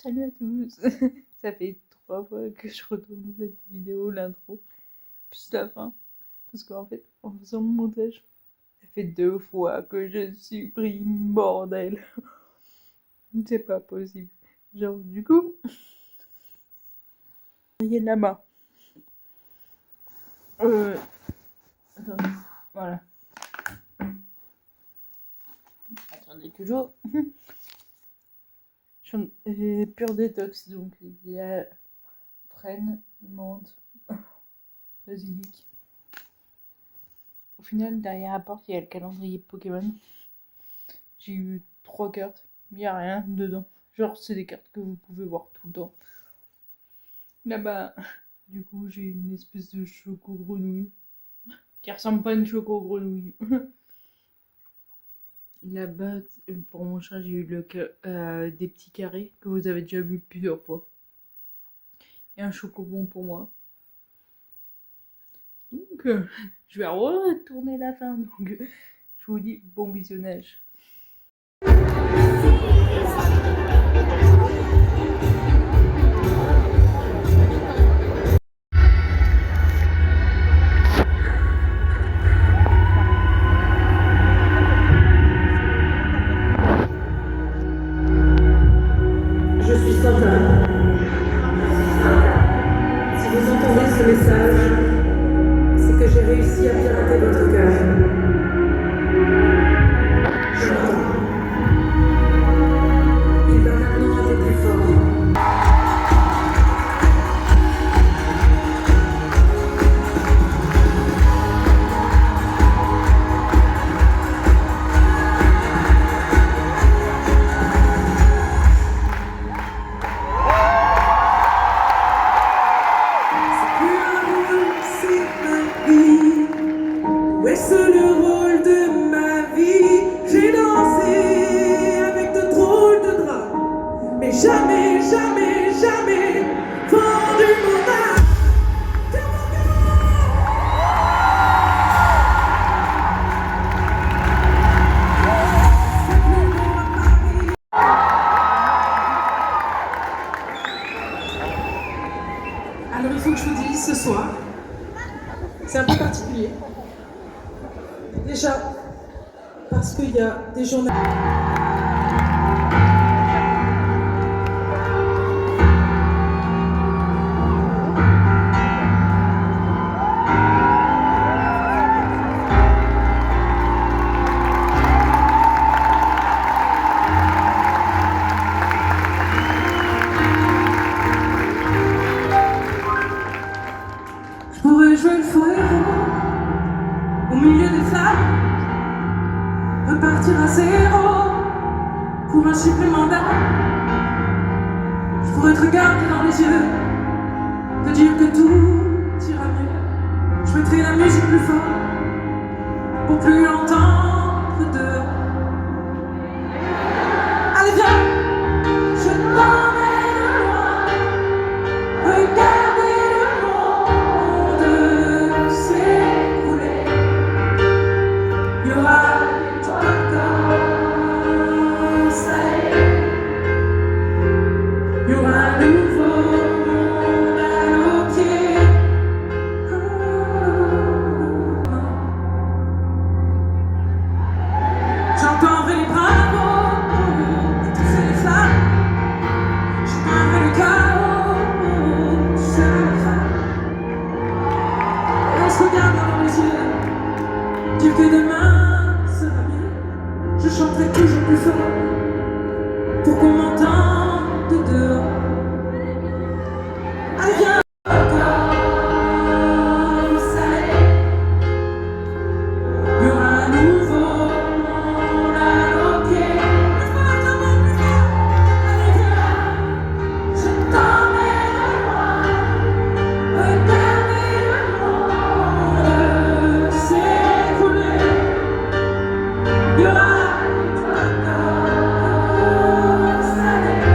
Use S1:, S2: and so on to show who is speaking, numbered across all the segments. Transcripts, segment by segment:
S1: Salut à tous. Ça fait 3 fois que je retourne cette vidéo, l'intro, plus la fin. Parce qu'en fait, en faisant mon montage, ça fait 2 fois que je supprime, bordel. C'est pas possible. Genre, du coup, il y a là-bas. Attendez, voilà. Attendez toujours. J'ai pur détox, donc il y a frêne, menthe, basilic. Au final, derrière la porte, il y a le calendrier Pokémon. J'ai eu 3 cartes, il n'y a rien dedans. Genre, c'est des cartes que vous pouvez voir tout le temps. Là-bas, du coup, j'ai une espèce de choco-grenouille qui ressemble pas à une choco-grenouille. Là-bas, pour mon chat, j'ai eu des petits carrés que vous avez déjà vu plusieurs fois. Et un chocobon pour moi. Donc, je vais retourner la fin. Donc, je vous dis bon visionnage.
S2: Je suis Santa. Si vous entendez ce message, c'est que j'ai réussi à pirater votre cœur. Je l'entends. Il va maintenant un peu plus fort. C'est le rôle de ma vie. J'ai dansé avec de drôles de draps, mais jamais, jamais, jamais vendu mon âme. Alors il faut que je vous dise ce soir, c'est un peu particulier. Déjà, parce qu'il y a des journalistes. Je pourrais jouer le faux héros au milieu des flammes. Repartir à zéro pour un supplément d'âme. Je pourrais te regarder dans les yeux, te dire que tout ira mieux. Je mettrai la musique plus fort pour plus entendre dehors. Allez viens, je t'emmène loin. Regardez le monde s'écrouler. Il y aura il y aura un nouveau monde à nos pieds. J'entendrai les bravos et tousser les flammes. Je peindrai le chaos sur les femmes. Et on se regarde dans les yeux, dire que demain sera mieux. Je chanterai toujours plus fort pour qu'on m'entende dehors. Allez viens, comme ça est. Il y aura un nouveau monde à nos pieds. Plus fort, plus fort. Allez viens, je t'emmène loin. Regardez le monde s'écrouler. Il y aura comme ça est.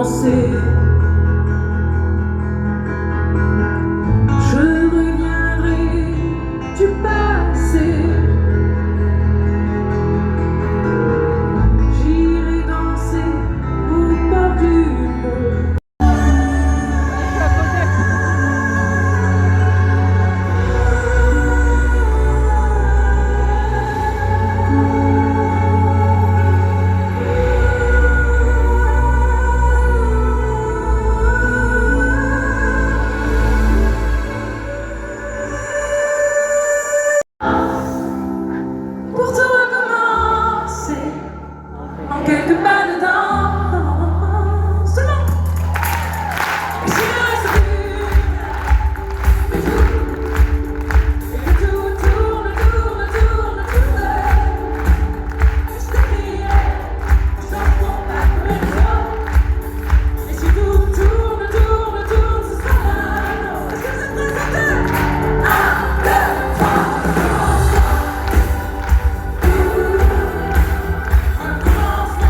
S2: danser. Je reviendrai du passé. J'irai danser au bord du monde. Pour tout recommencer en quelques pas de danse. Tout le monde. Et si je reste et que tout tourne, je t'écrirai, je t'en prends pas comme une fleur. Et si tout tourne, ce sera là. Est-ce que c'est présentateur? 1, 2, 3.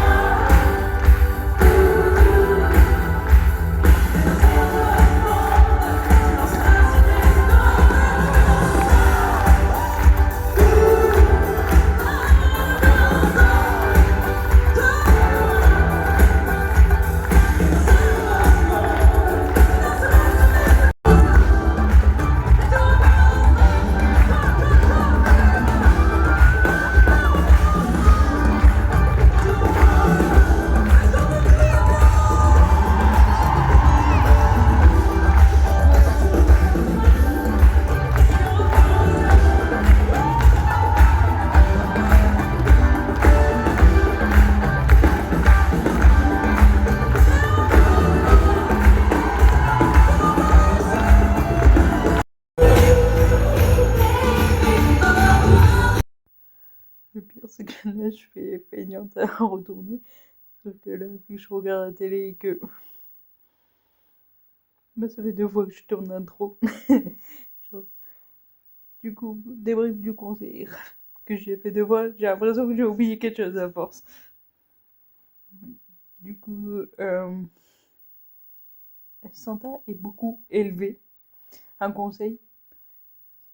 S1: Le pire, c'est que là, je fais feignante à retourner. Sauf que là, vu que je regarde la télé et que. Bah, ça fait 2 fois que je tourne l'intro. Genre, du coup, débrief du conseil que j'ai fait 2 fois, j'ai l'impression que j'ai oublié quelque chose à force. Du coup, Santa est beaucoup élevé. Un conseil,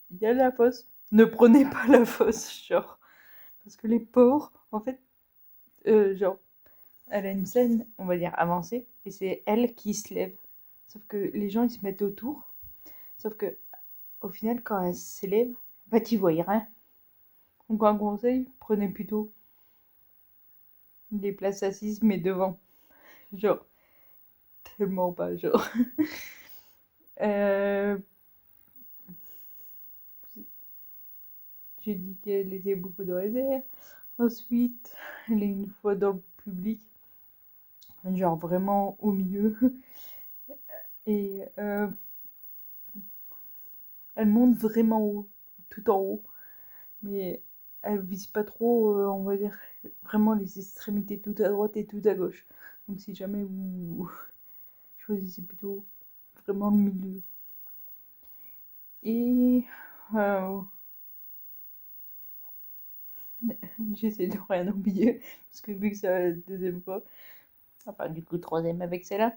S1: il y a la fosse, ne prenez pas la fosse, genre. Parce que les pauvres, en fait, genre, elle a une scène, on va dire, avancée, et c'est elle qui se lève. Sauf que les gens, ils se mettent autour. Sauf que, au final, quand elle s'élève, en fait, ils voient rien. Donc, un conseil, prenez plutôt les places assises, mais devant. Genre, tellement pas, genre. Euh, J'ai dit qu'elle était beaucoup dans les airs. Ensuite, elle est une fois dans le public, genre vraiment au milieu. Et elle monte vraiment haut, tout en haut. Mais elle vise pas trop, on va dire, vraiment les extrémités tout à droite et tout à gauche. Donc si jamais vous choisissez plutôt vraiment le milieu. Et j'essaie de rien oublier, parce que vu que c'est la 2e fois, enfin du coup 3e avec celle-là,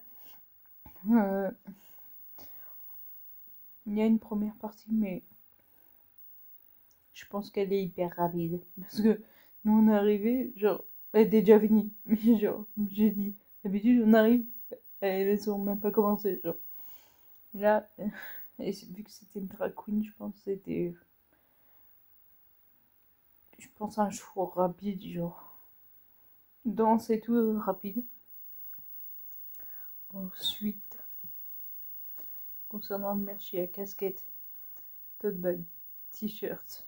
S1: il y a une première partie, mais je pense qu'elle est hyper rapide. Parce que nous on est arrivé, genre, elle était déjà finie. Mais genre, j'ai dit, d'habitude on arrive, elles sont même pas commencé, genre. Là, et vu que c'était une drag queen, je pense que c'était. Je pense un show rapide, genre. Danse et tout rapide. Ensuite, concernant le merch, il y a casquette, tote bag, t-shirt,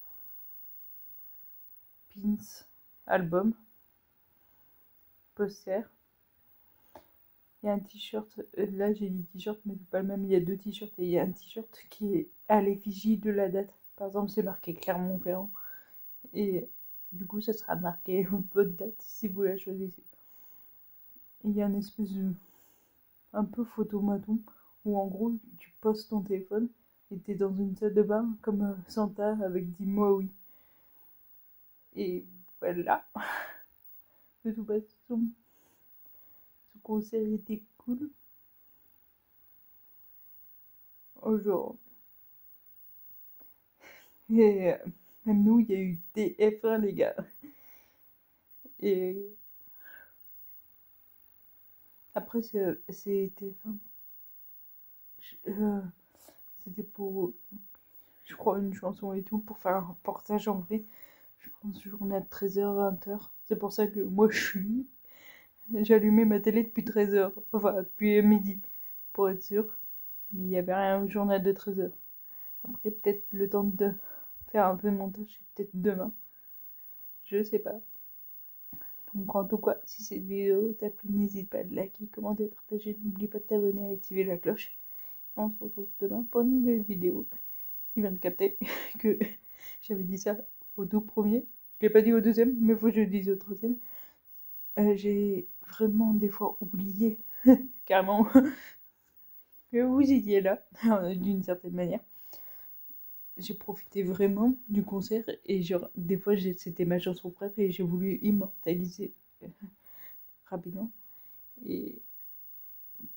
S1: pins, album, poster. Il y a un t-shirt, là j'ai dit t-shirt, mais c'est pas le même. Il y a 2 t-shirts et il y a un t-shirt qui est à l'effigie de la date. Par exemple, c'est marqué Clermont-Ferrand. Et du coup, ça sera marqué votre date si vous la choisissez. Et il y a une espèce de. Un peu photomaton où en gros, tu poses ton téléphone et t'es dans une salle de bain comme Santa avec 10 mois oui. Et voilà. De toute façon, ce concert était cool. Oh, genre. Et même nous, il y a eu des F1, les gars. Et après, c'était. Enfin, c'était pour, je crois, une chanson et tout, pour faire un reportage en vrai. Je pense journée de 13h, 20h. C'est pour ça que moi, j'ai allumé ma télé depuis 13h. Enfin, depuis midi, pour être sûr. Mais il n'y avait rien au journal de 13h. Après, peut-être le temps de faire un peu de montage, peut-être demain. Je sais pas. Donc, en tout cas, si cette vidéo t'a plu, n'hésite pas à liker, commenter, partager. N'oublie pas de t'abonner et activer la cloche. On se retrouve demain pour une nouvelle vidéo. Il vient de capter que j'avais dit ça au tout premier. Je l'ai pas dit au deuxième, mais il faut que je le dise au troisième. J'ai vraiment des fois oublié, carrément, que vous étiez là, d'une certaine manière. J'ai profité vraiment du concert et genre, des fois, c'était ma chanson préférée et j'ai voulu immortaliser rapidement. Et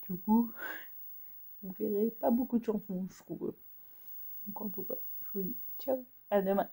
S1: du coup, vous verrez pas beaucoup de chansons, je trouve. Donc en tout cas, je vous dis ciao, à demain.